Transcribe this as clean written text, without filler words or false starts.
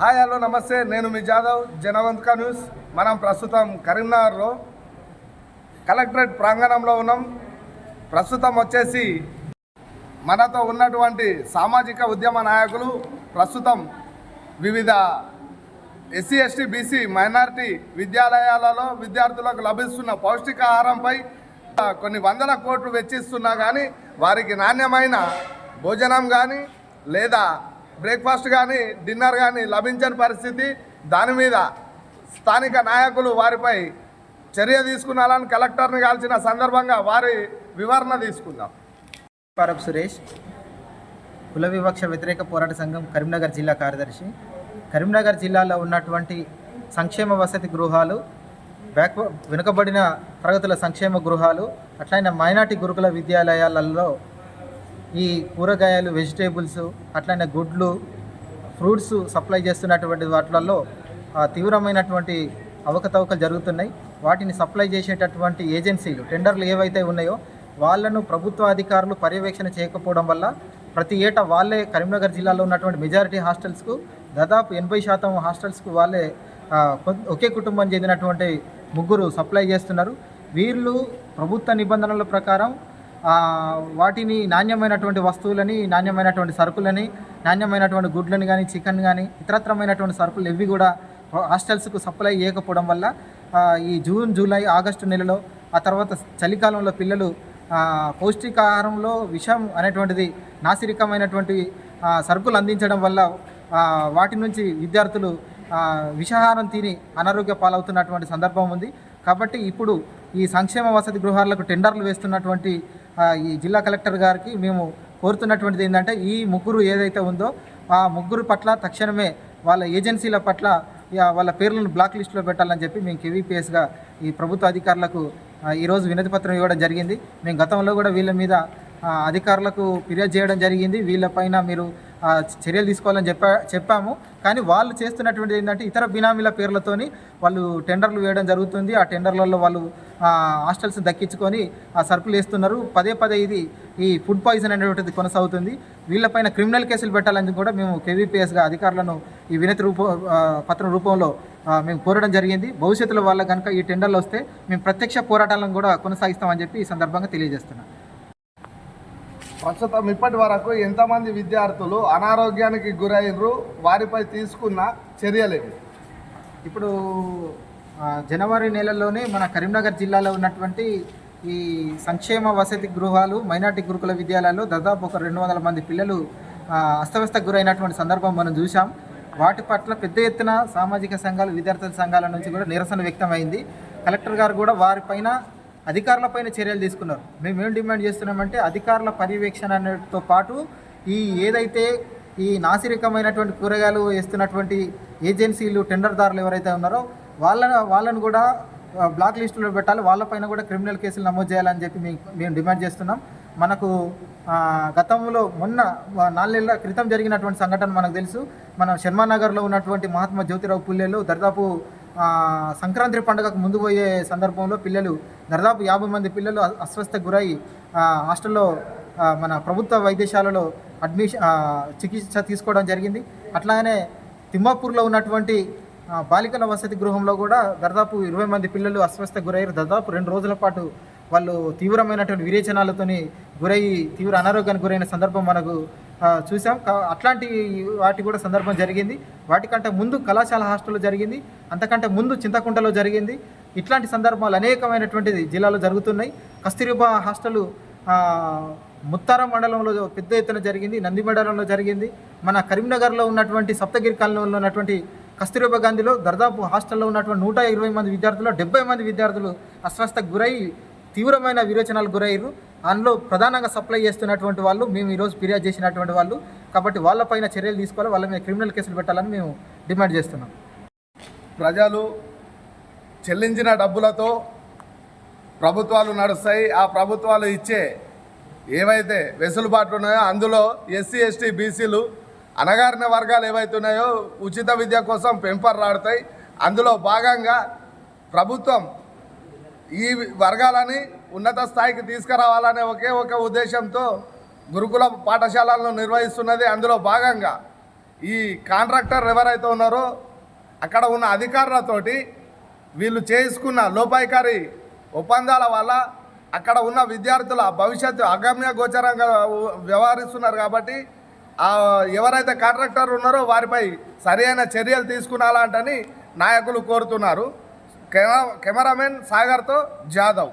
Hi hello నమస్తే, నేను మీ Jadhav జనవంతిక news. మనం ప్రస్తుతం కరీంనగర్లో కలెక్టరేట్ ప్రాంగణంలో ఉన్నాం. ప్రస్తుతం వచ్చేసి మనతో ఉన్నటువంటి సామాజిక ఉద్యమ నాయకులు ప్రస్తుతం వివిధ ఎస్సీ ఎస్టీ బీసీ మైనారిటీ విద్యాలయాలలో విద్యార్థులకు లభిస్తున్న పౌష్టికాహారంపై కొన్ని వందల కోట్లు వెచ్చిస్తున్నా కానీ వారికి నాణ్యమైన భోజనం కానీ లేదా బ్రేక్ఫాస్ట్ కానీ డిన్నర్ కానీ లభించని పరిస్థితి. దాని మీద స్థానిక నాయకులు వారిపై చర్య తీసుకున్నారని కలెక్టర్ని కలిసిన సందర్భంగా వారి వివరణ తీసుకుందాం. పారబ్ సురేష్, కుల వివక్ష వ్యతిరేక పోరాట సంఘం కరీంనగర్ జిల్లా కార్యదర్శి. కరీంనగర్ జిల్లాలో ఉన్నటువంటి సంక్షేమ వసతి గృహాలు, వెనుకబడిన తరగతుల సంక్షేమ గృహాలు, అట్లయిన మైనార్టీ గురుకుల విద్యాలయాలలో ఈ కూరగాయలు, వెజిటేబుల్స్, అట్లనే గుడ్లు, ఫ్రూట్స్ సప్లై చేస్తున్నటువంటి వాటిలలో తీవ్రమైనటువంటి అవకతవకలు జరుగుతున్నాయి. వాటిని సప్లై చేసేటటువంటి ఏజెన్సీలు, టెండర్లు ఏవైతే ఉన్నాయో వాళ్ళను ప్రభుత్వ అధికారులు పర్యవేక్షణ చేయకపోవడం వల్ల ప్రతి ఏటా వాళ్ళే కరీంనగర్ జిల్లాలో ఉన్నటువంటి మెజారిటీ హాస్టల్స్కు దాదాపు 80% హాస్టల్స్కు వాళ్ళే ఒకే కుటుంబం చెందినటువంటి ముగ్గురు సప్లై చేస్తున్నారు. వీళ్ళు ప్రభుత్వ నిబంధనల ప్రకారం వాటిని నాణ్యమైనటువంటి వస్తువులని, నాణ్యమైనటువంటి సరుకులని, నాణ్యమైనటువంటి గుడ్లని కానీ, చికెన్ కానీ, ఇతరత్రమైనటువంటి సరుకులు ఇవి కూడా హాస్టల్స్కు సప్లై చేయకపోవడం వల్ల ఈ జూన్, జూలై, ఆగస్టు నెలలో, ఆ తర్వాత చలికాలంలో పిల్లలు పౌష్టికాహారంలో విషం అనేటువంటిది, నాసిరకమైనటువంటి సరుకులు అందించడం వల్ల వాటి నుంచి విద్యార్థులు విషాహారం తిని అనారోగ్య పాలవుతున్నటువంటి సందర్భం ఉంది. కాబట్టి ఇప్పుడు ఈ సంక్షేమ వసతి గృహాలకు టెండర్లు వేస్తున్నటువంటి ఈ జిల్లా కలెక్టర్ గారికి మేము కోరుతున్నటువంటిది ఏంటంటే, ఈ ముగ్గురు ఏదైతే ఉందో ఆ ముగ్గురు పట్ల తక్షణమే వాళ్ళ ఏజెన్సీల పట్ల వాళ్ళ పేర్లను బ్లాక్ లిస్టులో పెట్టాలని చెప్పి మేము కేవీపీఎస్గా ఈ ప్రభుత్వ అధికారులకు ఈరోజు వినతి పత్రం ఇవ్వడం జరిగింది. మేము గతంలో కూడా వీళ్ళ మీద అధికారులకు ఫిర్యాదు చేయడం జరిగింది. వీళ్ళపైన మీరు చర్యలు తీసుకోవాలని చెప్పాము. కానీ వాళ్ళు చేస్తున్నటువంటి ఏంటంటే ఇతర బినామీల పేర్లతోని వాళ్ళు టెండర్లు వేయడం జరుగుతుంది. ఆ టెండర్లలో వాళ్ళు హాస్టల్స్ దక్కించుకొని ఆ సరుకులు వేస్తున్నారు. పదే పదే ఇది ఈ ఫుడ్ పాయిజన్ అనేటువంటిది కొనసాగుతుంది. వీళ్ళపైన క్రిమినల్ కేసులు పెట్టాలని కూడా మేము కేవీపీఎస్గా అధికారులను ఈ వినతి పత్రం రూపంలో మేము కోరడం జరిగింది. భవిష్యత్తులో వాళ్ళ కనుక ఈ టెండర్లు వస్తే మేము ప్రత్యక్ష పోరాటాలను కూడా కొనసాగిస్తామని చెప్పి ఈ సందర్భంగా తెలియజేస్తున్నాం. ప్రస్తుతం ఇప్పటి వరకు ఎంతమంది విద్యార్థులు అనారోగ్యానికి గురైనరు, వారిపై తీసుకున్న చర్యలేవి? ఇప్పుడు జనవరి నెలలోనే మన కరీంనగర్ జిల్లాలో ఉన్నటువంటి ఈ సంక్షేమ వసతి గృహాలు, మైనార్టీ గురుకుల విద్యాలయాల్లో దాదాపు ఒక 200 మంది పిల్లలు అస్తవ్యస్తకు గురైనటువంటి సందర్భం మనం చూసాం. వాటి పట్ల పెద్ద ఎత్తున సామాజిక సంఘాలు, విద్యార్థుల సంఘాల నుంచి కూడా నిరసన వ్యక్తమైంది. కలెక్టర్ గారు కూడా వారిపైన, అధికారులపైన చర్యలు తీసుకున్నారు. మేము ఏం డిమాండ్ చేస్తున్నామంటే, అధికారుల పర్యవేక్షణ అనేటితో పాటు ఈ ఏదైతే ఈ నాసిరకమైనటువంటి కూరగాయలు వేస్తున్నటువంటి ఏజెన్సీలు, టెండర్దారులు ఎవరైతే ఉన్నారో వాళ్ళను కూడా బ్లాక్ లిస్టులో పెట్టాలి. వాళ్ళపైన కూడా క్రిమినల్ కేసులు నమోదు చేయాలని చెప్పి మేము డిమాండ్ చేస్తున్నాం. మనకు గతంలో మొన్న 4 నెలల క్రితం జరిగినటువంటి సంఘటన మనకు తెలుసు. మన శర్మానగర్లో ఉన్నటువంటి మహాత్మా జ్యోతిరావు పుల్లెలో దాదాపు సంక్రాంతి పండుగకు ముందు పోయే సందర్భంలో పిల్లలు దాదాపు 50 మంది పిల్లలు అస్వస్థకు గురై హాస్టల్లో మన ప్రభుత్వ వైద్యశాలలో చికిత్స తీసుకోవడం జరిగింది. అట్లానే తిమ్మాపూర్లో ఉన్నటువంటి బాలికల వసతి గృహంలో కూడా దాదాపు 20 మంది పిల్లలు అస్వస్థకు గురయ్యారు. దాదాపు 2 రోజుల పాటు వాళ్ళు తీవ్రమైనటువంటి విరేచనాలతోని గురయ్యి తీవ్ర అనారోగ్యానికి గురైన సందర్భం మనకు చూసాం. అట్లాంటి వాటి కూడా సందర్భం జరిగింది. వాటికంటే ముందు కళాశాల హాస్టల్లో జరిగింది, అంతకంటే ముందు చింతకుంటలో జరిగింది. ఇట్లాంటి సందర్భాలు అనేకమైనటువంటిది జిల్లాలో జరుగుతున్నాయి. కస్తూరిబా హాస్టలు ముత్తారం మండలంలో పెద్ద ఎత్తున జరిగింది, నంది మండలంలో జరిగింది. మన కరీంనగర్లో ఉన్నటువంటి సప్తగిరి కాలనీలో ఉన్నటువంటి కస్తూరిబా గాంధీలో దాదాపు హాస్టల్లో ఉన్నటువంటి 120 మంది విద్యార్థులు, 70 మంది విద్యార్థులు అస్వస్థకు గురై తీవ్రమైన విరోచనాలకు గురయ్యారు. అందులో ప్రధానంగా సప్లై చేస్తున్నటువంటి వాళ్ళు మేము ఈరోజు ఫిర్యాదు చేసినటువంటి వాళ్ళు. కాబట్టి వాళ్ళపైన చర్యలు తీసుకోవాలి, వాళ్ళ మీద క్రిమినల్ కేసులు పెట్టాలని మేము డిమాండ్ చేస్తున్నాం. ప్రజలు చెల్లించిన డబ్బులతో ప్రభుత్వాలు నడుస్తాయి. ఆ ప్రభుత్వాలు ఇచ్చే ఏవైతే వెసులుబాట్లు ఉన్నాయో అందులో ఎస్సీ ఎస్టీ బీసీలు, అణగారిన వర్గాలు ఏవైతే ఉన్నాయో ఉచిత విద్య కోసం పెంపర్లాడతాయి. అందులో భాగంగా ప్రభుత్వం ఈ వర్గాలని ఉన్నత స్థాయికి తీసుకురావాలనే ఒకే ఒక ఉద్దేశంతో గురుకుల పాఠశాలలను నిర్వహిస్తున్నది. అందులో భాగంగా ఈ కాంట్రాక్టర్ ఎవరైతే ఉన్నారో అక్కడ ఉన్న అధికారులతోటి వీళ్ళు చేసుకున్న లోపాయికారి ఒప్పందాల వల్ల అక్కడ ఉన్న విద్యార్థుల భవిష్యత్తు అగమ్య గోచరంగా వ్యవహరిస్తున్నారు. కాబట్టి ఎవరైతే కాంట్రాక్టర్ ఉన్నారో వారిపై సరైన చర్యలు తీసుకునాలంటని నాయకులు కోరుతున్నారు. కెమెరామెన్ సాగర్తో జాదవ్.